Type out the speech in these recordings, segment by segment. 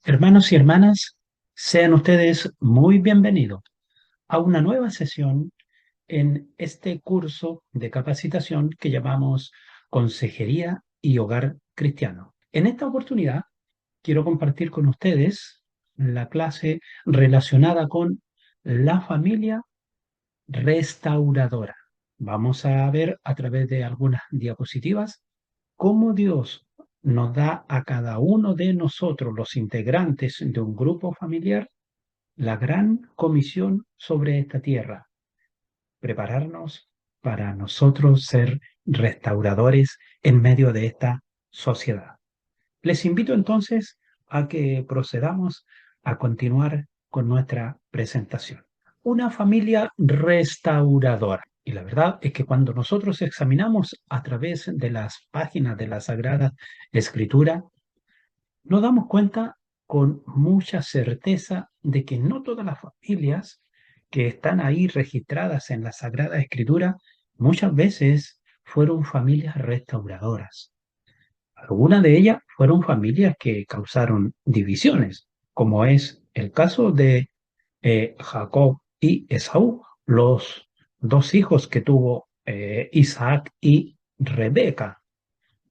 Hermanos y hermanas, sean ustedes muy bienvenidos a una nueva sesión en este curso de capacitación que llamamos Consejería y Hogar Cristiano. En esta oportunidad quiero compartir con ustedes la clase relacionada con la familia restauradora. Vamos a ver a través de algunas diapositivas cómo Dios nos da a cada uno de nosotros, los integrantes de un grupo familiar, la gran comisión sobre esta tierra, prepararnos para nosotros ser restauradores en medio de esta sociedad. Les invito entonces a que procedamos a continuar con nuestra presentación. Una familia restauradora. Y la verdad es que cuando nosotros examinamos a través de las páginas de la Sagrada Escritura, nos damos cuenta con mucha certeza de que no todas las familias que están ahí registradas en la Sagrada Escritura muchas veces fueron familias restauradoras. Algunas de ellas fueron familias que causaron divisiones, como es el caso de Jacob y Esaú, los dos hijos que tuvo Isaac y Rebeca.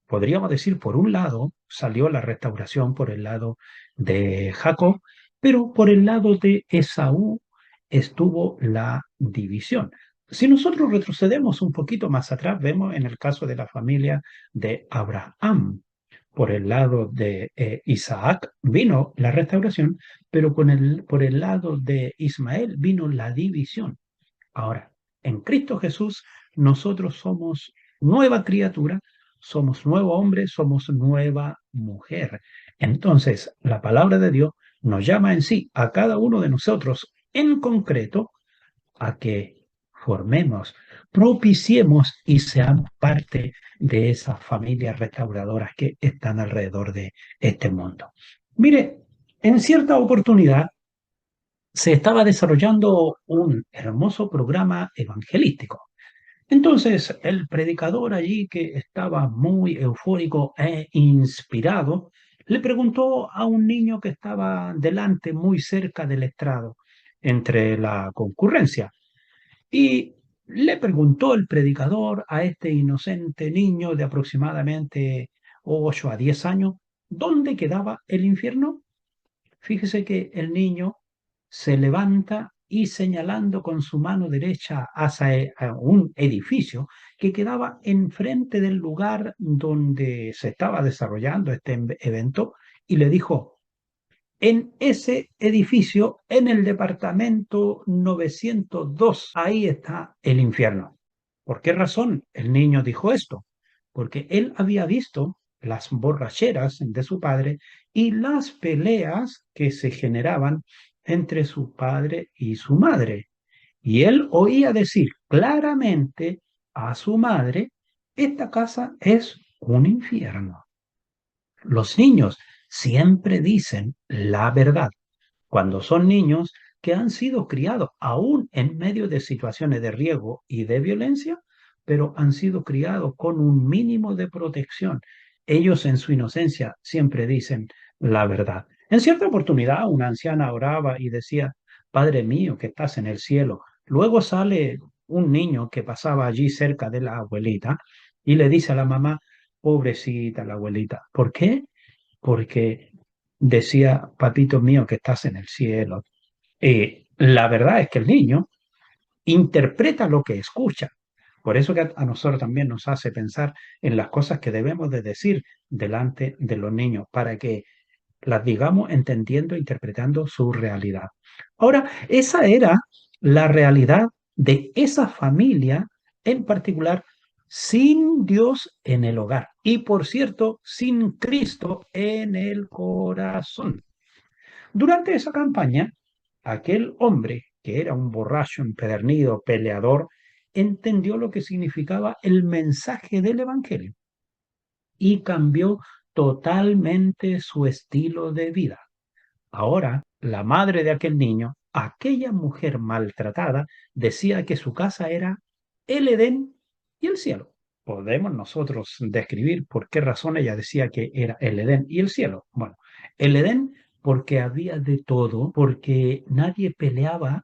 Podríamos decir, por un lado, salió la restauración por el lado de Jacob, pero por el lado de Esaú estuvo la división. Si nosotros retrocedemos un poquito más atrás, vemos en el caso de la familia de Abraham. Por el lado de Isaac vino la restauración, pero por el lado de Ismael vino la división. Ahora, en Cristo Jesús, nosotros somos nueva criatura, somos nuevo hombre, somos nueva mujer. Entonces, la palabra de Dios nos llama en sí a cada uno de nosotros en concreto a que formemos, propiciemos y seamos parte de esas familias restauradoras que están alrededor de este mundo. Mire, en cierta oportunidad se estaba desarrollando un hermoso programa evangelístico. Entonces, el predicador allí, que estaba muy eufórico e inspirado, le preguntó a un niño que estaba delante, muy cerca del estrado, entre la concurrencia. Y le preguntó el predicador a este inocente niño de aproximadamente 8 a 10 años, ¿dónde quedaba el infierno? Fíjese que el niño se levanta y señalando con su mano derecha hacia un edificio que quedaba enfrente del lugar donde se estaba desarrollando este evento, y le dijo, en ese edificio, en el departamento 902, ahí está el infierno. ¿Por qué razón el niño dijo esto? Porque él había visto las borracheras de su padre y las peleas que se generaban entre su padre y su madre. Y él oía decir claramente a su madre, esta casa es un infierno. Los niños siempre dicen la verdad cuando son niños que han sido criados aún en medio de situaciones de riesgo y de violencia, pero han sido criados con un mínimo de protección. Ellos en su inocencia siempre dicen la verdad. En cierta oportunidad una anciana oraba y decía, Padre mío que estás en el cielo. Luego sale un niño que pasaba allí cerca de la abuelita y le dice a la mamá, pobrecita la abuelita. ¿Por qué? Porque decía, papito mío que estás en el cielo. La verdad es que el niño interpreta lo que escucha. Por eso que a nosotros también nos hace pensar en las cosas que debemos de decir delante de los niños para que las digamos entendiendo, interpretando su realidad. Ahora, esa era la realidad de esa familia en particular sin Dios en el hogar y, por cierto, sin Cristo en el corazón. Durante esa campaña, aquel hombre, que era un borracho empedernido, peleador, entendió lo que significaba el mensaje del Evangelio y cambió totalmente su estilo de vida. Ahora, la madre de aquel niño, aquella mujer maltratada, decía que su casa era el Edén y el cielo. Podemos nosotros describir por qué razón ella decía que era el Edén y el cielo. Bueno, el Edén porque había de todo, porque nadie peleaba,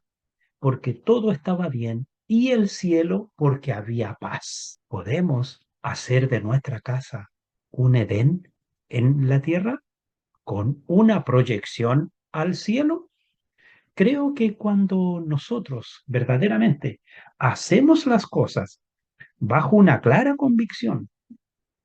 porque todo estaba bien, y el cielo porque había paz. ¿Podemos hacer de nuestra casa un Edén en la tierra con una proyección al cielo? Creo que cuando nosotros verdaderamente hacemos las cosas bajo una clara convicción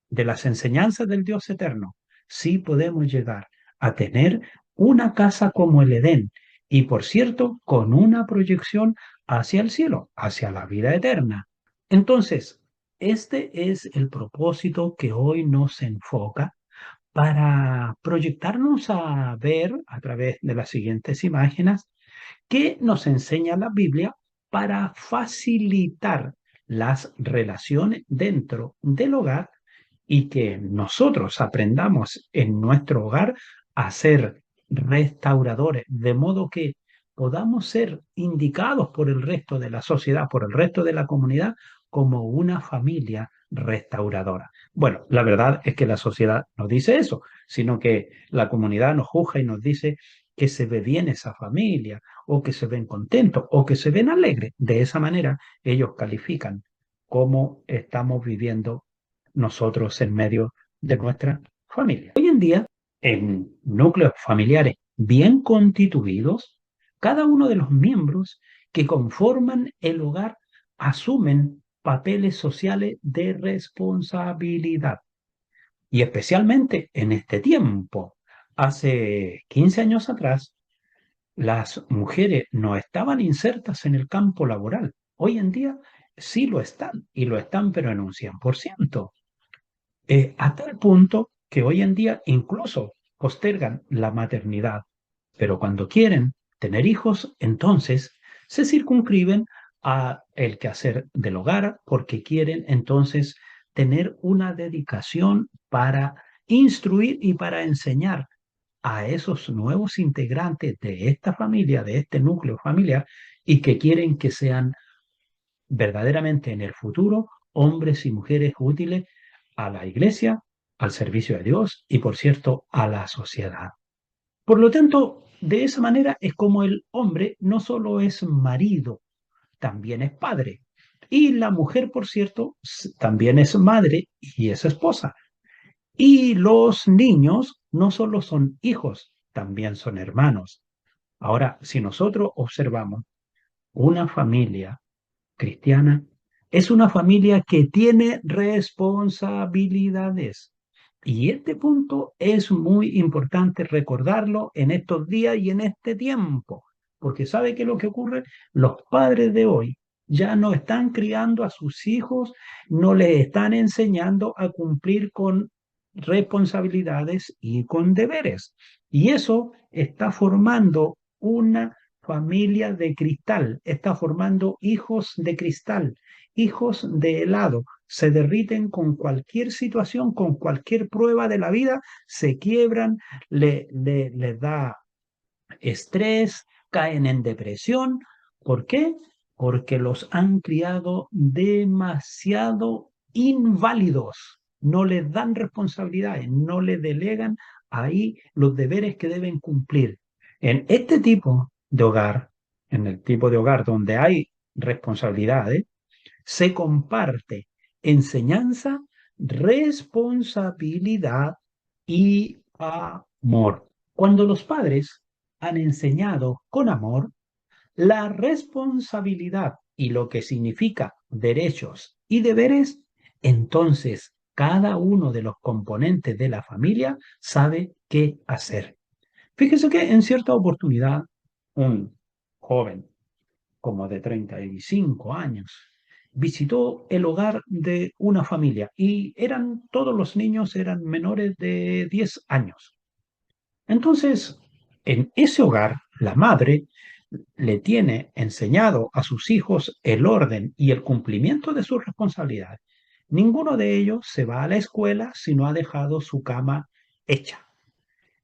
de las enseñanzas del Dios eterno, sí podemos llegar a tener una casa como el Edén y, por cierto, con una proyección hacia el cielo, hacia la vida eterna. Entonces, este es el propósito que hoy nos enfoca para proyectarnos a ver a través de las siguientes imágenes qué nos enseña la Biblia para facilitar las relaciones dentro del hogar y que nosotros aprendamos en nuestro hogar a ser restauradores, de modo que podamos ser indicados por el resto de la sociedad, por el resto de la comunidad, como una familia restauradora. Bueno, la verdad es que la sociedad no dice eso, sino que la comunidad nos juzga y nos dice que se ve bien esa familia, o que se ven contentos, o que se ven alegres. De esa manera, ellos califican cómo estamos viviendo nosotros en medio de nuestra familia. Hoy en día, en núcleos familiares bien constituidos, cada uno de los miembros que conforman el hogar asumen papeles sociales de responsabilidad. Y especialmente en este tiempo, hace 15 años atrás, las mujeres no estaban insertas en el campo laboral. Hoy en día sí lo están, y lo están pero en un 100%. A tal punto que hoy en día incluso postergan la maternidad, pero cuando quieren tener hijos, entonces se circunscriben a el quehacer del hogar porque quieren entonces tener una dedicación para instruir y para enseñar a esos nuevos integrantes de esta familia, de este núcleo familiar, y que quieren que sean verdaderamente en el futuro hombres y mujeres útiles a la iglesia, al servicio de Dios y, por cierto, a la sociedad. Por lo tanto, de esa manera es como el hombre no solo es marido, también es padre. Y la mujer, por cierto, también es madre y es esposa. Y los niños no solo son hijos, también son hermanos. Ahora, si nosotros observamos una familia cristiana, es una familia que tiene responsabilidades. Y este punto es muy importante recordarlo en estos días y en este tiempo, porque ¿sabe qué es lo que ocurre? Los padres de hoy ya no están criando a sus hijos, no les están enseñando a cumplir con responsabilidades y con deberes. Y eso está formando una familia de cristal, está formando hijos de cristal, hijos de helado, se derriten con cualquier situación, con cualquier prueba de la vida, se quiebran, les da estrés, caen en depresión. ¿Por qué? Porque los han criado demasiado inválidos. No les dan responsabilidades, no les delegan ahí los deberes que deben cumplir. En este tipo de hogar, en el tipo de hogar donde hay responsabilidades, se comparte enseñanza, responsabilidad y amor. Cuando los padres han enseñado con amor la responsabilidad y lo que significa derechos y deberes, entonces cada uno de los componentes de la familia sabe qué hacer. Fíjese que en cierta oportunidad un joven como de 35 años, visitó el hogar de una familia y todos los niños eran menores de 10 años. Entonces, en ese hogar, la madre le tiene enseñado a sus hijos el orden y el cumplimiento de sus responsabilidades. Ninguno de ellos se va a la escuela si no ha dejado su cama hecha.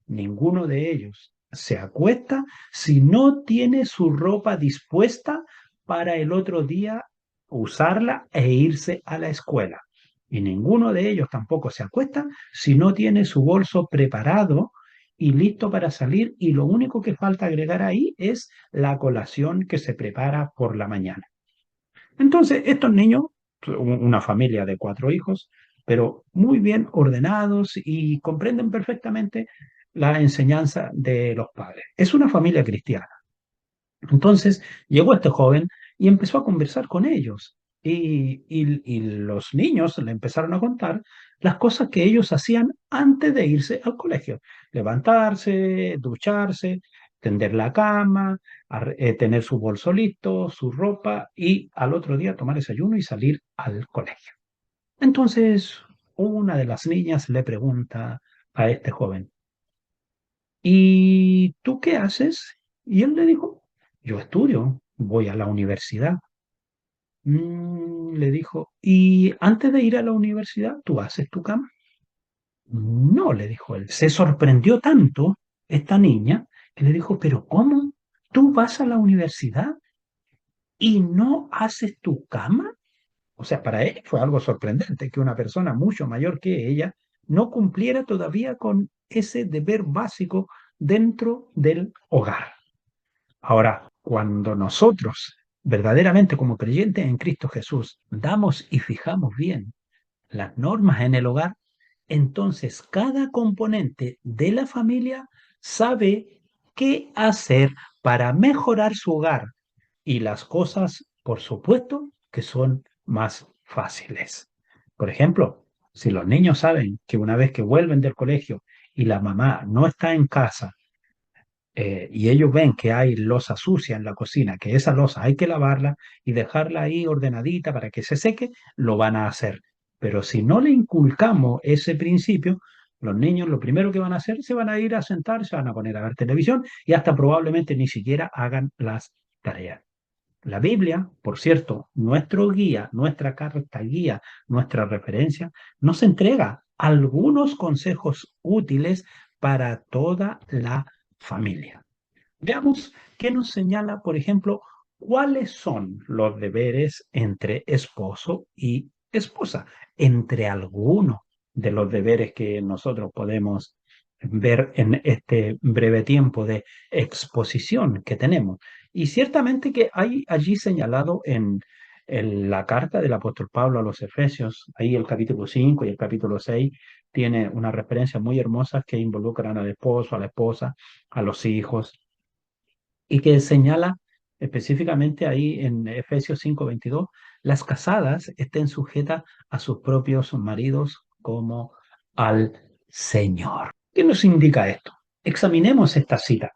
Ninguno de ellos se acuesta si no tiene su ropa dispuesta para el otro día usarla e irse a la escuela. Y ninguno de ellos tampoco se acuesta si no tiene su bolso preparado y listo para salir, y lo único que falta agregar ahí es la colación que se prepara por la mañana. Entonces, estos niños, una familia de 4 hijos, pero muy bien ordenados y comprenden perfectamente la enseñanza de los padres. Es una familia cristiana. Entonces llegó este joven y empezó a conversar con ellos. Y los niños le empezaron a contar las cosas que ellos hacían antes de irse al colegio. Levantarse, ducharse, tender la cama, tener su bolso listo, su ropa y al otro día tomar desayuno y salir al colegio. Entonces, una de las niñas le pregunta a este joven, ¿y tú qué haces? Y él le dijo, yo estudio, voy a la universidad. Le dijo, ¿y antes de ir a la universidad, tú haces tu cama? No, le dijo él. Se sorprendió tanto esta niña que le dijo, ¿pero cómo? ¿Tú vas a la universidad y no haces tu cama? O sea, para ella fue algo sorprendente que una persona mucho mayor que ella no cumpliera todavía con ese deber básico dentro del hogar. Ahora, cuando nosotros verdaderamente como creyentes en Cristo Jesús damos y fijamos bien las normas en el hogar, entonces cada componente de la familia sabe qué hacer para mejorar su hogar y las cosas, por supuesto, que son más fáciles. Por ejemplo, si los niños saben que una vez que vuelven del colegio y la mamá no está en casa, y ellos ven que hay loza sucia en la cocina, que esa loza hay que lavarla y dejarla ahí ordenadita para que se seque, lo van a hacer. Pero si no le inculcamos ese principio, los niños lo primero que van a hacer, se van a ir a sentar, se van a poner a ver televisión y hasta probablemente ni siquiera hagan las tareas. La Biblia, por cierto, nuestro guía, nuestra carta guía, nuestra referencia, nos entrega algunos consejos útiles para toda la familia. Veamos qué nos señala, por ejemplo, cuáles son los deberes entre esposo y esposa, entre algunos de los deberes que nosotros podemos ver en este breve tiempo de exposición que tenemos. Y ciertamente que hay allí señalado en la carta del apóstol Pablo a los Efesios, ahí el capítulo 5 y el capítulo 6 tiene una referencia muy hermosa que involucran al esposo, a la esposa, a los hijos, y que señala específicamente ahí en Efesios 5:22, las casadas estén sujetas a sus propios maridos como al Señor. ¿Qué nos indica esto? Examinemos esta cita.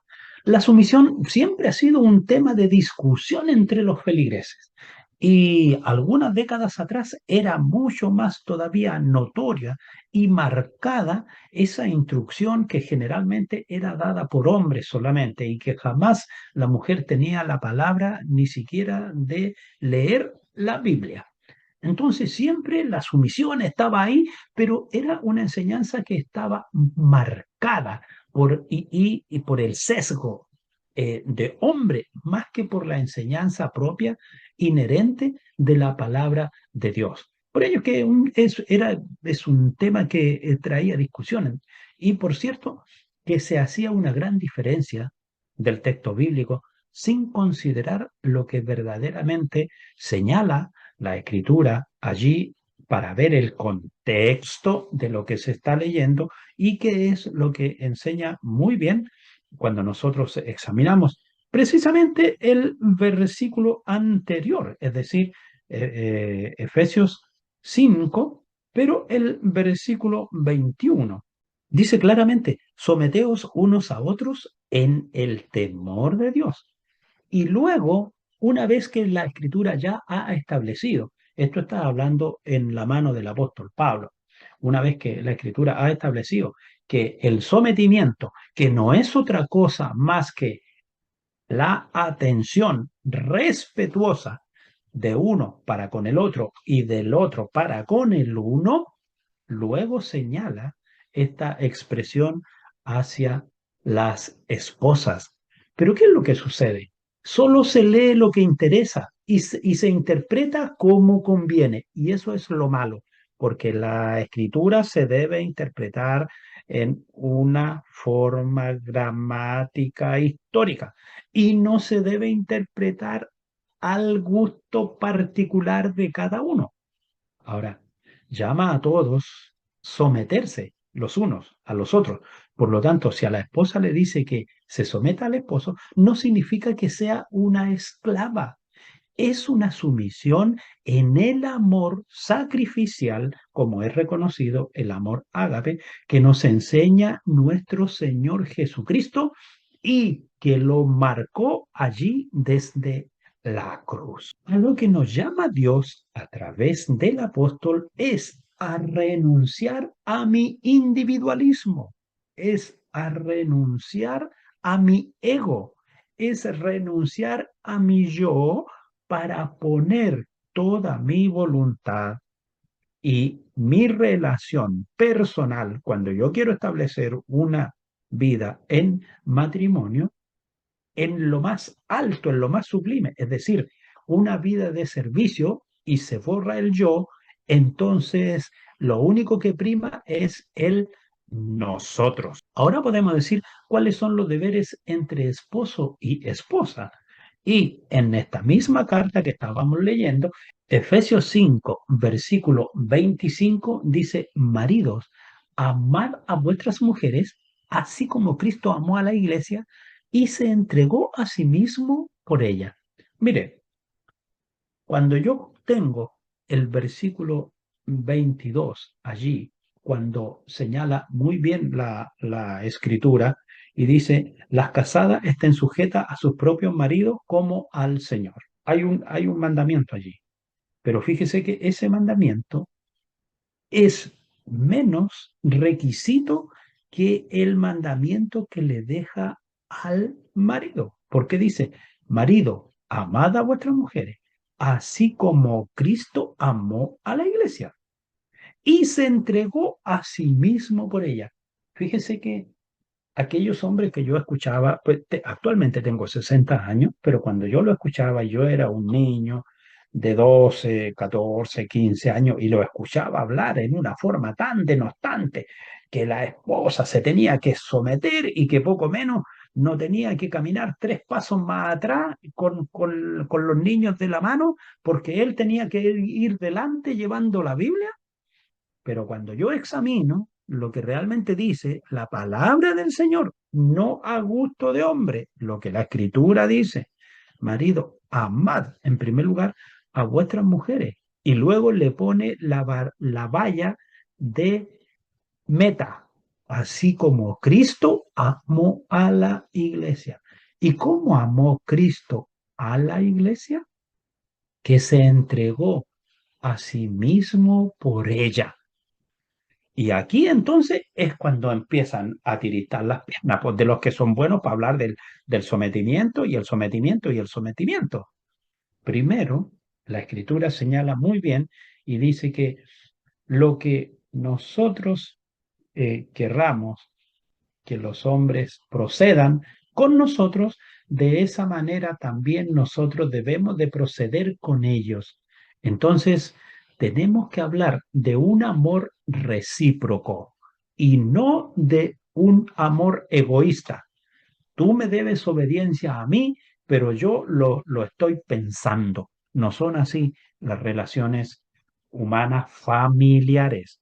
La sumisión siempre ha sido un tema de discusión entre los feligreses y algunas décadas atrás era mucho más todavía notoria y marcada esa instrucción que generalmente era dada por hombres solamente y que jamás la mujer tenía la palabra ni siquiera de leer la Biblia. Entonces siempre la sumisión estaba ahí, pero era una enseñanza que estaba marcada y por el sesgo de hombre, más que por la enseñanza propia inherente de la palabra de Dios. Por ello que es un tema que traía discusiones. Y por cierto, que se hacía una gran diferencia del texto bíblico sin considerar lo que verdaderamente señala la escritura allí para ver el contexto de lo que se está leyendo y qué es lo que enseña muy bien cuando nosotros examinamos precisamente el versículo anterior, es decir, Efesios 5, pero el versículo 21. Dice claramente, someteos unos a otros en el temor de Dios. Y luego, una vez que la escritura ya ha establecido, esto está hablando en la mano del apóstol Pablo, una vez que la escritura ha establecido que el sometimiento, que no es otra cosa más que la atención respetuosa de uno para con el otro y del otro para con el uno, luego señala esta expresión hacia las esposas. Pero ¿qué es lo que sucede? Solo se lee lo que interesa y se interpreta como conviene. Y eso es lo malo, porque la escritura se debe interpretar en una forma gramática histórica y no se debe interpretar al gusto particular de cada uno. Ahora, llama a todos someterse los unos a los otros. Por lo tanto, si a la esposa le dice que se someta al esposo, no significa que sea una esclava. Es una sumisión en el amor sacrificial, como es reconocido el amor ágape, que nos enseña nuestro Señor Jesucristo y que lo marcó allí desde la cruz. A lo que nos llama Dios a través del apóstol es a renunciar a mi individualismo, es a renunciar a mi ego, es renunciar a mi yo para poner toda mi voluntad y mi relación personal, cuando yo quiero establecer una vida en matrimonio, en lo más alto, en lo más sublime, es decir, una vida de servicio y se borra el yo, entonces lo único que prima es el nosotros. Ahora podemos decir cuáles son los deberes entre esposo y esposa. Y en esta misma carta que estábamos leyendo, Efesios 5, versículo 25, dice, maridos, amad a vuestras mujeres, así como Cristo amó a la iglesia y se entregó a sí mismo por ella. Mire, cuando yo tengo el versículo 22 allí, cuando señala muy bien la escritura y dice, las casadas estén sujetas a sus propios maridos como al Señor. Hay un mandamiento allí, pero fíjese que ese mandamiento es menos requisito que el mandamiento que le deja al marido. Porque dice, marido, amad a vuestras mujeres, así como Cristo amó a la iglesia y se entregó a sí mismo por ella. Fíjese que aquellos hombres que yo escuchaba, pues actualmente tengo 60 años, pero cuando yo lo escuchaba, yo era un niño de 12, 14, 15 años y lo escuchaba hablar en una forma tan denostante que la esposa se tenía que someter y que poco menos no tenía que caminar 3 pasos más atrás con los niños de la mano porque él tenía que ir delante llevando la Biblia. Pero cuando yo examino lo que realmente dice la palabra del Señor, no a gusto de hombre, lo que la escritura dice, marido, amad en primer lugar a vuestras mujeres y luego le pone la valla de meta, así como Cristo amó a la iglesia. ¿Y cómo amó Cristo a la iglesia? Que se entregó a sí mismo por ella. Y aquí entonces es cuando empiezan a tiritar las piernas, pues, de los que son buenos para hablar del sometimiento y el sometimiento y el sometimiento. Primero, la escritura señala muy bien y dice que lo que nosotros querramos que los hombres procedan con nosotros, de esa manera también nosotros debemos de proceder con ellos. Entonces, tenemos que hablar de un amor recíproco y no de un amor egoísta. Tú me debes obediencia a mí, pero yo lo estoy pensando. No son así las relaciones humanas familiares.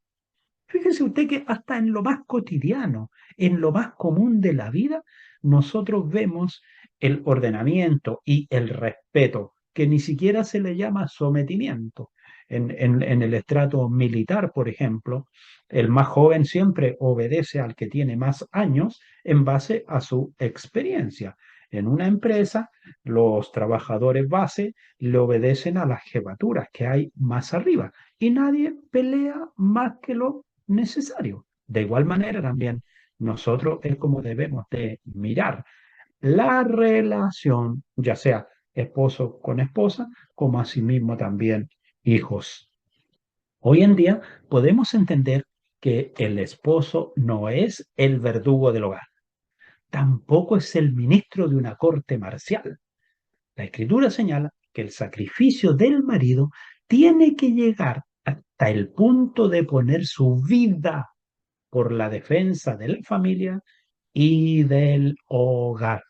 Fíjese usted que hasta en lo más cotidiano, en lo más común de la vida, nosotros vemos el ordenamiento y el respeto, que ni siquiera se le llama sometimiento. En el estrato militar, por ejemplo, el más joven siempre obedece al que tiene más años en base a su experiencia. En una empresa, los trabajadores base le obedecen a las jefaturas que hay más arriba y nadie pelea más que lo necesario. De igual manera también nosotros es como debemos de mirar la relación, ya sea esposo con esposa, como asimismo también hijos. Hoy en día podemos entender que el esposo no es el verdugo del hogar, tampoco es el ministro de una corte marcial. La escritura señala que el sacrificio del marido tiene que llegar hasta el punto de poner su vida por la defensa de la familia y del hogar.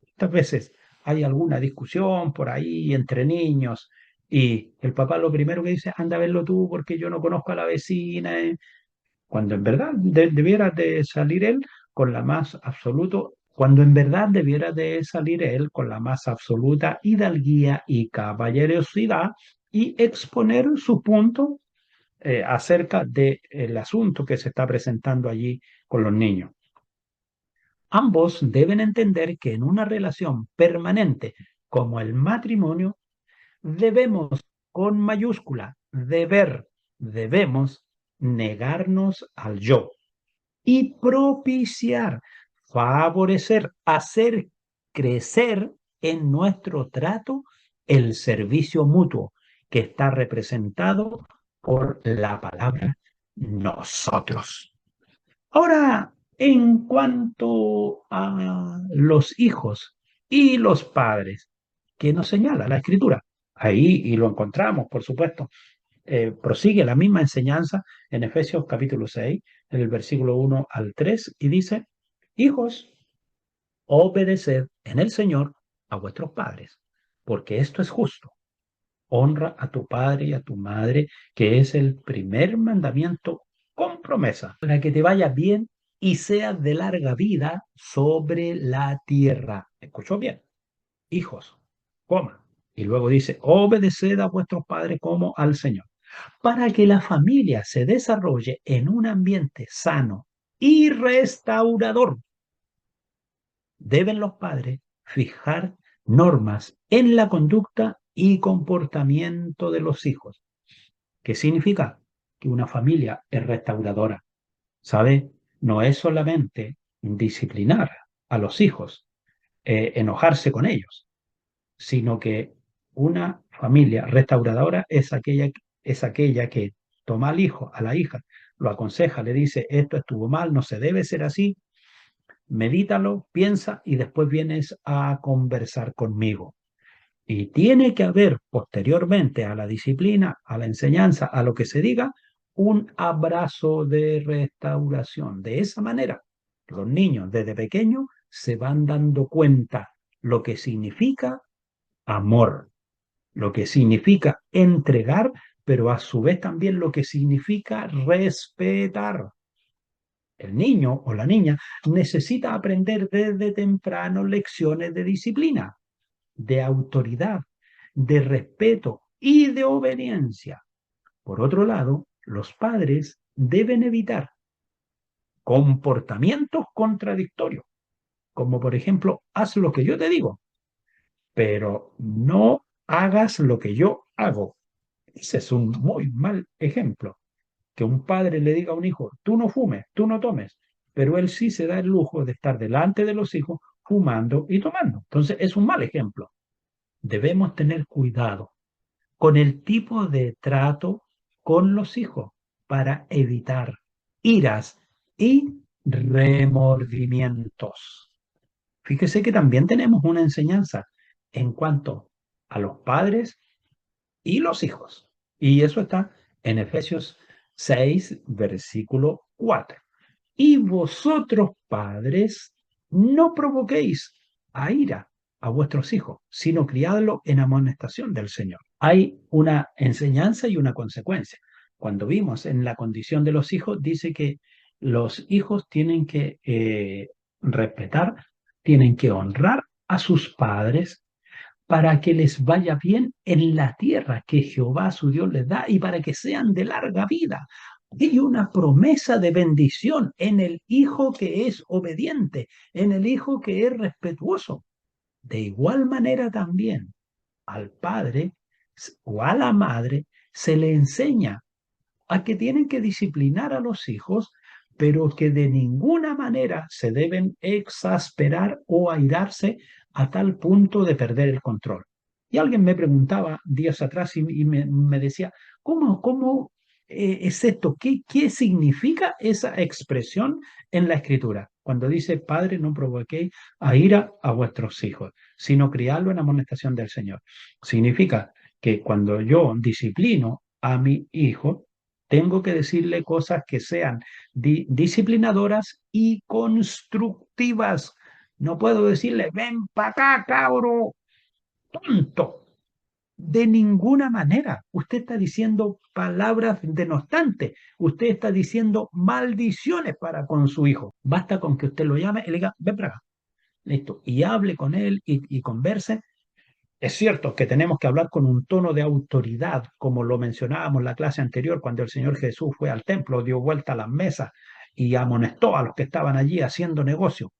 Muchas veces hay alguna discusión por ahí entre niños y el papá lo primero que dice, anda a verlo tú porque yo no conozco a la vecina, cuando en verdad debiera de salir él con la más absoluto, cuando en verdad debiera de salir él con la más absoluta hidalguía y caballerosidad y exponer su punto acerca del asunto que se está presentando allí con los niños. Ambos deben entender que en una relación permanente como el matrimonio, debemos, con mayúscula, debemos negarnos al yo y propiciar, favorecer, hacer crecer en nuestro trato el servicio mutuo que está representado por la palabra nosotros. Ahora, en cuanto a los hijos y los padres, que nos señala la escritura, ahí y lo encontramos, por supuesto, prosigue la misma enseñanza en Efesios capítulo 6, en el versículo 1 al 3, y dice, hijos, obedeced en el Señor a vuestros padres, porque esto es justo. Honra a tu padre y a tu madre, que es el primer mandamiento con promesa, para que te vaya bien y seas de larga vida sobre la tierra. ¿Escuchó bien? Hijos, coma. Y luego dice, obedeced a vuestros padres como al Señor. Para que la familia se desarrolle en un ambiente sano y restaurador, deben los padres fijar normas en la conducta y comportamiento de los hijos. ¿Qué significa? Que una familia es restauradora, ¿sabe? No es solamente disciplinar a los hijos, enojarse con ellos, sino que una familia restauradora es aquella que toma al hijo, a la hija, lo aconseja, le dice, esto estuvo mal, no se debe ser así, medítalo, piensa y después vienes a conversar conmigo. Y tiene que haber posteriormente a la disciplina, a la enseñanza, a lo que se diga, un abrazo de restauración. De esa manera, los niños desde pequeños se van dando cuenta lo que significa amor, lo que significa entregar, pero a su vez también lo que significa respetar. El niño o la niña necesita aprender desde temprano lecciones de disciplina, de autoridad, de respeto y de obediencia. Por otro lado, los padres deben evitar comportamientos contradictorios, como por ejemplo, haz lo que yo te digo, pero no hagas lo que yo hago. Ese es un muy mal ejemplo. Que un padre le diga a un hijo, tú no fumes, tú no tomes, pero él sí se da el lujo de estar delante de los hijos fumando y tomando. Entonces es un mal ejemplo. Debemos tener cuidado con el tipo de trato con los hijos para evitar iras y remordimientos. Fíjese que también tenemos una enseñanza en cuanto a los padres y los hijos. Y eso está en Efesios 6, versículo 4. Y vosotros, padres, no provoquéis a ira a vuestros hijos, sino criadlo en amonestación del Señor. Hay una enseñanza y una consecuencia. Cuando vimos en la condición de los hijos, dice que los hijos tienen que respetar, tienen que honrar a sus padres para que les vaya bien en la tierra que Jehová su Dios les da y para que sean de larga vida. Hay una promesa de bendición en el hijo que es obediente, en el hijo que es respetuoso. De igual manera también al padre o a la madre se le enseña a que tienen que disciplinar a los hijos, pero que de ninguna manera se deben exasperar o airarse a tal punto de perder el control. Y alguien me preguntaba días atrás y me decía, ¿cómo es esto? ¿Qué significa esa expresión en la escritura? Cuando dice, Padre, no provoquéis a ira a vuestros hijos, sino criarlo en amonestación del Señor. Significa que cuando yo disciplino a mi hijo, tengo que decirle cosas que sean disciplinadoras y constructivas. No puedo decirle, ven para acá, cabro, tonto. De ninguna manera. Usted está diciendo palabras denostantes. Usted está diciendo maldiciones para con su hijo. Basta con que usted lo llame y le diga, ven para acá. Listo. Y hable con él y converse. Es cierto que tenemos que hablar con un tono de autoridad, como lo mencionábamos en la clase anterior, cuando el Señor Jesús fue al templo, dio vuelta a las mesas y amonestó a los que estaban allí haciendo negocio.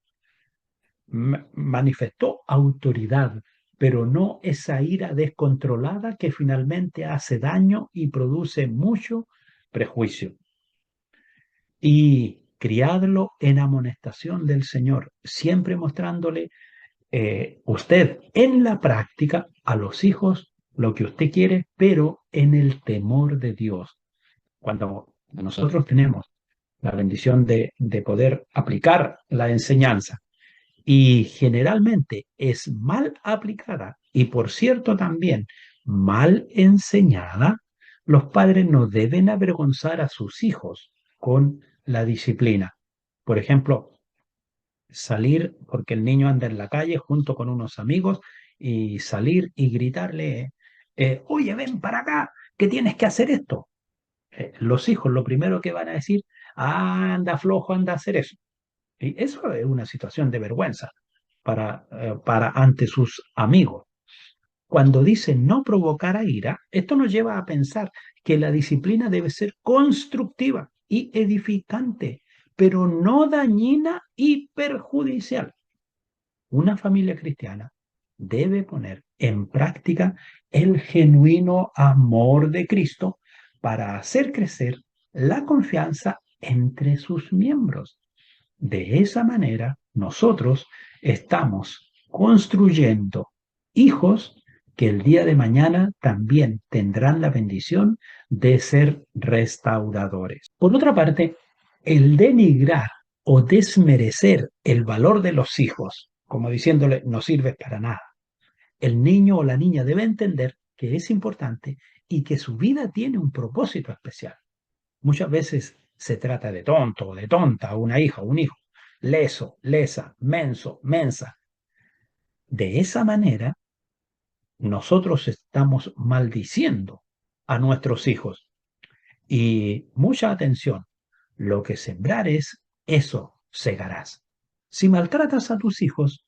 Manifestó autoridad, pero no esa ira descontrolada que finalmente hace daño y produce mucho prejuicio. Y criadlo en amonestación del Señor, siempre mostrándole usted en la práctica a los hijos lo que usted quiere, pero en el temor de Dios. Cuando nosotros tenemos la bendición de poder aplicar la enseñanza y generalmente es mal aplicada y por cierto también mal enseñada, los padres no deben avergonzar a sus hijos con la disciplina. Por ejemplo, salir porque el niño anda en la calle junto con unos amigos y salir y gritarle, oye, ven para acá, que tienes que hacer esto. Los hijos lo primero que van a decir, "Ah, anda flojo, anda a hacer eso". Y eso es una situación de vergüenza para ante sus amigos. Cuando dice no provocar a ira, esto nos lleva a pensar que la disciplina debe ser constructiva y edificante, pero no dañina y perjudicial. Una familia cristiana debe poner en práctica el genuino amor de Cristo para hacer crecer la confianza entre sus miembros. De esa manera, nosotros estamos construyendo hijos que el día de mañana también tendrán la bendición de ser restauradores. Por otra parte, el denigrar o desmerecer el valor de los hijos, como diciéndole no sirve para nada, el niño o la niña debe entender que es importante y que su vida tiene un propósito especial. Muchas veces se trata de tonto o de tonta, una hija o un hijo, leso, lesa, menso, mensa. De esa manera, nosotros estamos maldiciendo a nuestros hijos. Y mucha atención, lo que sembrares, eso segarás. Si maltratas a tus hijos,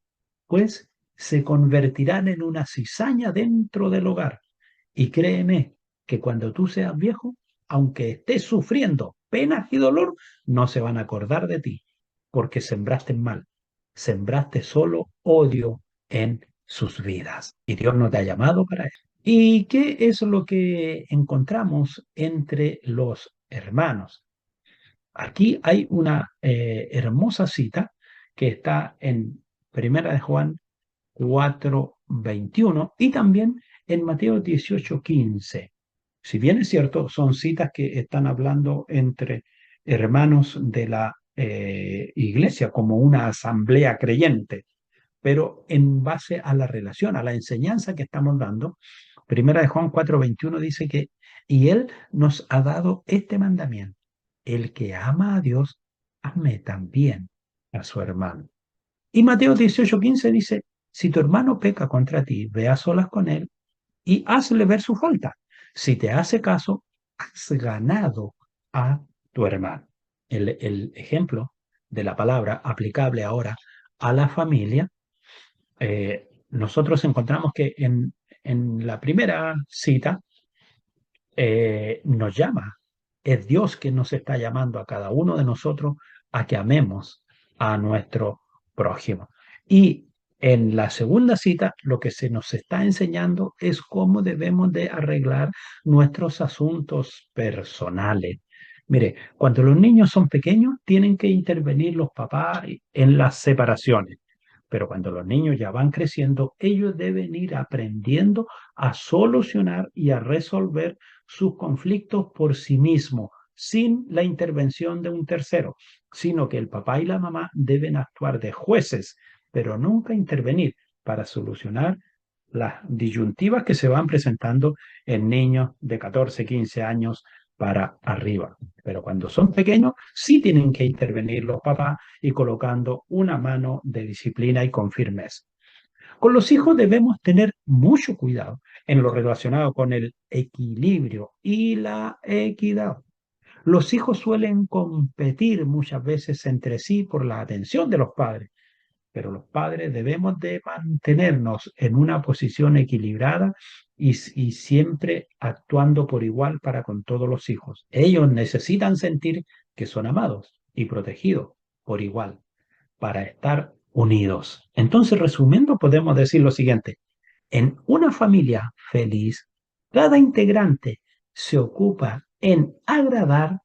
pues se convertirán en una cizaña dentro del hogar. Y créeme que cuando tú seas viejo, aunque estés sufriendo penas y dolor, no se van a acordar de ti, porque sembraste mal, sembraste solo odio en sus vidas. Y Dios no te ha llamado para eso. ¿Y qué es lo que encontramos entre los hermanos? Aquí hay una hermosa cita que está en Primera de Juan 4:21 y también en Mateo 18:15. Si bien es cierto, son citas que están hablando entre hermanos de la iglesia como una asamblea creyente, pero en base a la relación, a la enseñanza que estamos dando, Primera de Juan 4:21 dice que, y Él nos ha dado este mandamiento, el que ama a Dios, ame también a su hermano. Y Mateo 18:15 dice, si tu hermano peca contra ti, ve a solas con él y hazle ver su falta. Si te hace caso, has ganado a tu hermano. El ejemplo de la palabra aplicable ahora a la familia, nosotros encontramos que en la primera cita nos llama. Es Dios que nos está llamando a cada uno de nosotros a que amemos a nuestro prójimo. Y en la segunda cita, lo que se nos está enseñando es cómo debemos de arreglar nuestros asuntos personales. Mire, cuando los niños son pequeños, tienen que intervenir los papás en las separaciones. Pero cuando los niños ya van creciendo, ellos deben ir aprendiendo a solucionar y a resolver sus conflictos por sí mismos, sin la intervención de un tercero, sino que el papá y la mamá deben actuar de jueces, pero nunca intervenir para solucionar las disyuntivas que se van presentando en niños de 14, 15 años para arriba. Pero cuando son pequeños, sí tienen que intervenir los papás y colocando una mano de disciplina y con firmeza. Con los hijos debemos tener mucho cuidado en lo relacionado con el equilibrio y la equidad. Los hijos suelen competir muchas veces entre sí por la atención de los padres, pero los padres debemos de mantenernos en una posición equilibrada y siempre actuando por igual para con todos los hijos. Ellos necesitan sentir que son amados y protegidos por igual para estar unidos. Entonces, resumiendo, podemos decir lo siguiente. En una familia feliz, cada integrante se ocupa en agradar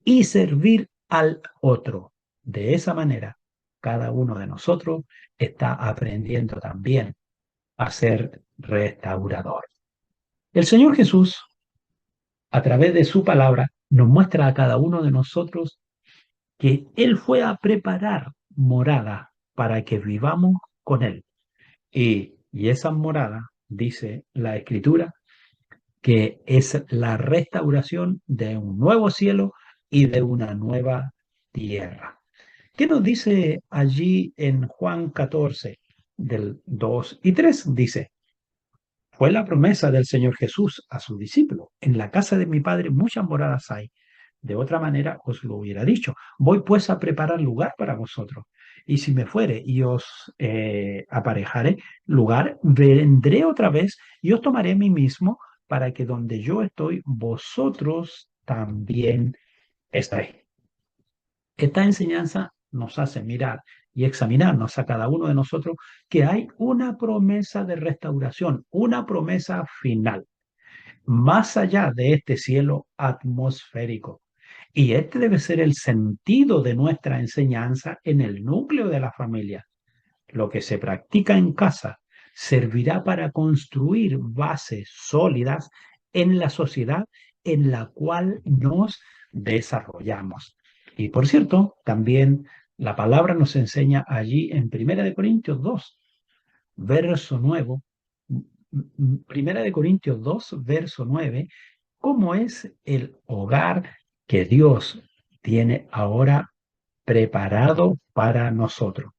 y servir al otro. De esa manera, cada uno de nosotros está aprendiendo también a ser restaurador. El Señor Jesús, a través de su palabra, nos muestra a cada uno de nosotros que Él fue a preparar morada para que vivamos con Él. Y esa morada, dice la Escritura, que es la restauración de un nuevo cielo y de una nueva tierra. ¿Qué nos dice allí en Juan 14, del 2 y 3? Dice, fue la promesa del Señor Jesús a sus discípulos. En la casa de mi Padre muchas moradas hay. De otra manera os lo hubiera dicho. Voy pues a preparar lugar para vosotros. Y si me fuere y os aparejaré lugar, vendré otra vez y os tomaré a mí mismo para que donde yo estoy, vosotros también estéis. Esta enseñanza nos hace mirar y examinarnos a cada uno de nosotros que hay una promesa de restauración, una promesa final, más allá de este cielo atmosférico. Y este debe ser el sentido de nuestra enseñanza en el núcleo de la familia. Lo que se practica en casa servirá para construir bases sólidas en la sociedad en la cual nos desarrollamos. Y por cierto, también la palabra nos enseña allí en Primera de Corintios 2, verso 9, Primera de Corintios 2, verso 9, cómo es el hogar que Dios tiene ahora preparado para nosotros.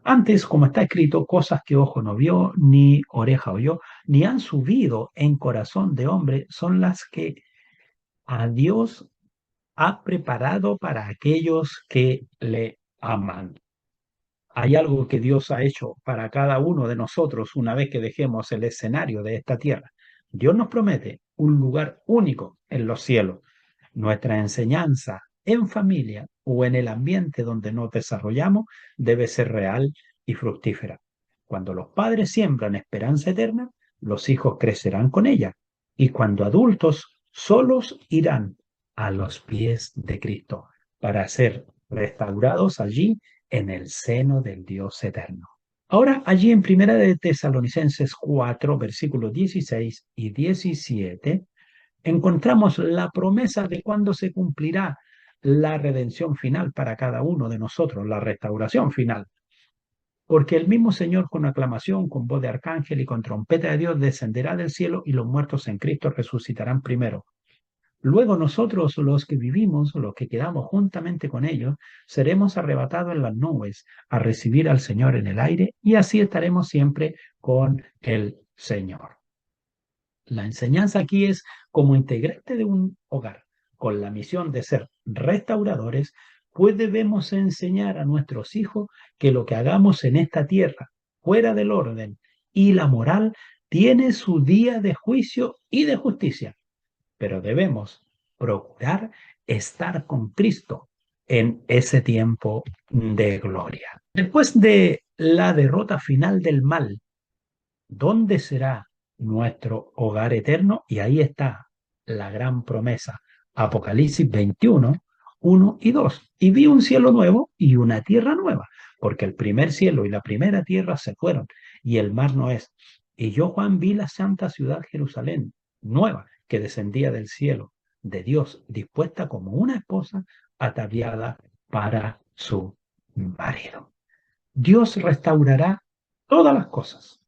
Antes, como está escrito, cosas que ojo no vio, ni oreja oyó, ni han subido en corazón de hombre, son las que a Dios ha preparado para aquellos que le aman. Hay algo que Dios ha hecho para cada uno de nosotros una vez que dejemos el escenario de esta tierra. Dios nos promete un lugar único en los cielos. Nuestra enseñanza en familia o en el ambiente donde nos desarrollamos debe ser real y fructífera. Cuando los padres siembran esperanza eterna, los hijos crecerán con ella. Y cuando adultos, solos irán a los pies de Cristo para ser restaurados allí en el seno del Dios eterno. Ahora, allí en Primera de Tesalonicenses 4, versículos 16 y 17, encontramos la promesa de cuándo se cumplirá la redención final para cada uno de nosotros, la restauración final. Porque el mismo Señor con aclamación, con voz de arcángel y con trompeta de Dios descenderá del cielo y los muertos en Cristo resucitarán primero. Luego nosotros, los que vivimos, los que quedamos juntamente con ellos, seremos arrebatados en las nubes a recibir al Señor en el aire y así estaremos siempre con el Señor. La enseñanza aquí es como integrante de un hogar, con la misión de ser restauradores, pues debemos enseñar a nuestros hijos que lo que hagamos en esta tierra, fuera del orden y la moral, tiene su día de juicio y de justicia, pero debemos procurar estar con Cristo en ese tiempo de gloria. Después de la derrota final del mal, ¿dónde será nuestro hogar eterno? Y ahí está la gran promesa. Apocalipsis 21, 1 y 2. Y vi un cielo nuevo y una tierra nueva, porque el primer cielo y la primera tierra se fueron y el mar no es. Y yo, Juan, vi la santa ciudad Jerusalén, nueva, que descendía del cielo, de Dios, dispuesta como una esposa ataviada para su marido. Dios restaurará todas las cosas.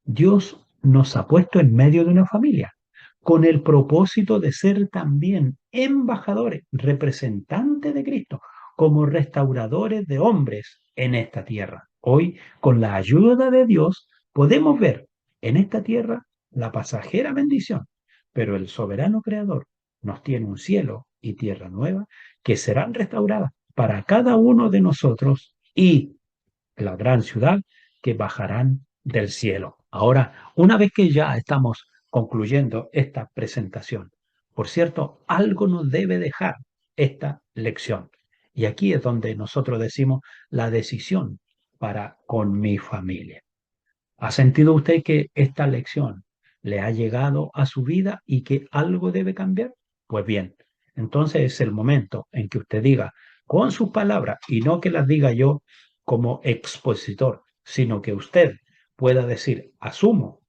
Dios nos ha puesto en medio de una familia con el propósito de ser también embajadores, representantes de Cristo, como restauradores de hombres en esta tierra. Hoy, con la ayuda de Dios, podemos ver en esta tierra la pasajera bendición, pero el soberano creador nos tiene un cielo y tierra nueva que serán restauradas para cada uno de nosotros y la gran ciudad que bajarán del cielo. Ahora, una vez que ya estamos concluyendo esta presentación, por cierto, algo nos debe dejar esta lección. Y aquí es donde nosotros decimos la decisión para con mi familia. ¿Ha sentido usted que esta lección le ha llegado a su vida y que algo debe cambiar? Pues bien, entonces es el momento en que usted diga con sus palabras y no que las diga yo como expositor, sino que usted pueda decir, asumo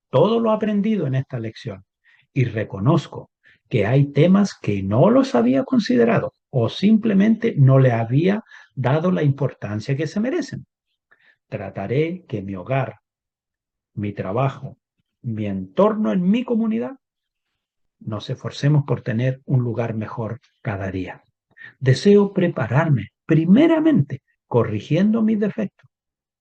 todo lo aprendido en esta lección y reconozco que hay temas que no los había considerado o simplemente no le había dado la importancia que se merecen. Trataré que mi hogar, mi trabajo, mi entorno en mi comunidad, nos esforcemos por tener un lugar mejor cada día. Deseo prepararme primeramente corrigiendo mis defectos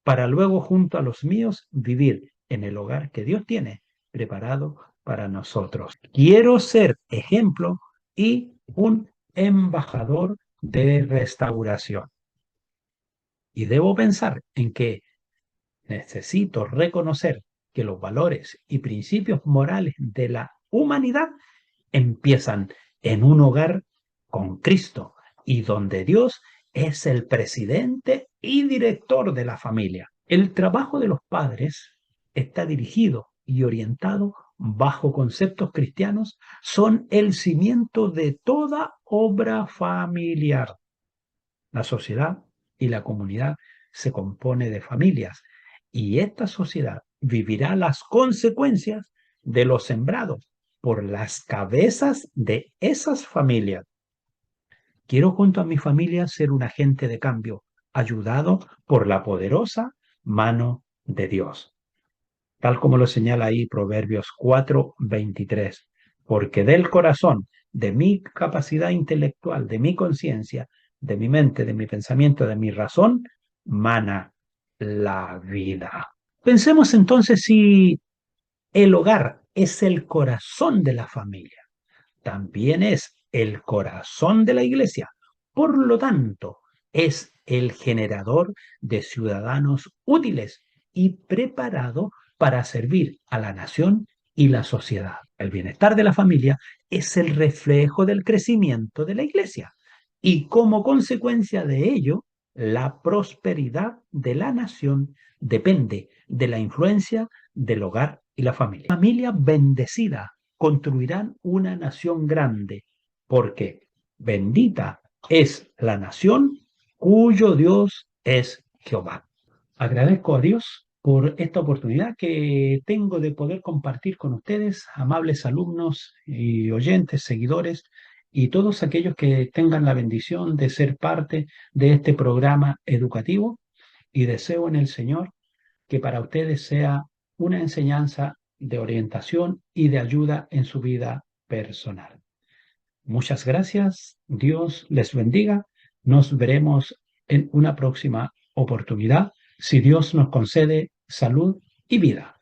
para luego junto a los míos vivir en el hogar que Dios tiene preparado para nosotros. Quiero ser ejemplo y un embajador de restauración. Y debo pensar en que necesito reconocer que los valores y principios morales de la humanidad empiezan en un hogar con Cristo y donde Dios es el presidente y director de la familia. El trabajo de los padres está dirigido y orientado bajo conceptos cristianos, son el cimiento de toda obra familiar. La sociedad y la comunidad se compone de familias y esta sociedad vivirá las consecuencias de lo sembrado por las cabezas de esas familias. Quiero junto a mi familia ser un agente de cambio, ayudado por la poderosa mano de Dios. Tal como lo señala ahí Proverbios 4:23, porque del corazón, de mi capacidad intelectual, de mi conciencia, de mi mente, de mi pensamiento, de mi razón, mana la vida. Pensemos entonces si el hogar es el corazón de la familia, también es el corazón de la iglesia. Por lo tanto, es el generador de ciudadanos útiles y preparado para servir a la nación y la sociedad. El bienestar de la familia es el reflejo del crecimiento de la iglesia y como consecuencia de ello, la prosperidad de la nación depende de la influencia del hogar y la familia. Familia bendecida construirán una nación grande, porque bendita es la nación cuyo Dios es Jehová. Agradezco a Dios por esta oportunidad que tengo de poder compartir con ustedes, amables alumnos y oyentes, seguidores, y todos aquellos que tengan la bendición de ser parte de este programa educativo. Y deseo en el Señor que para ustedes sea una enseñanza de orientación y de ayuda en su vida personal. Muchas gracias, Dios les bendiga. Nos veremos en una próxima oportunidad, si Dios nos concede salud y vida.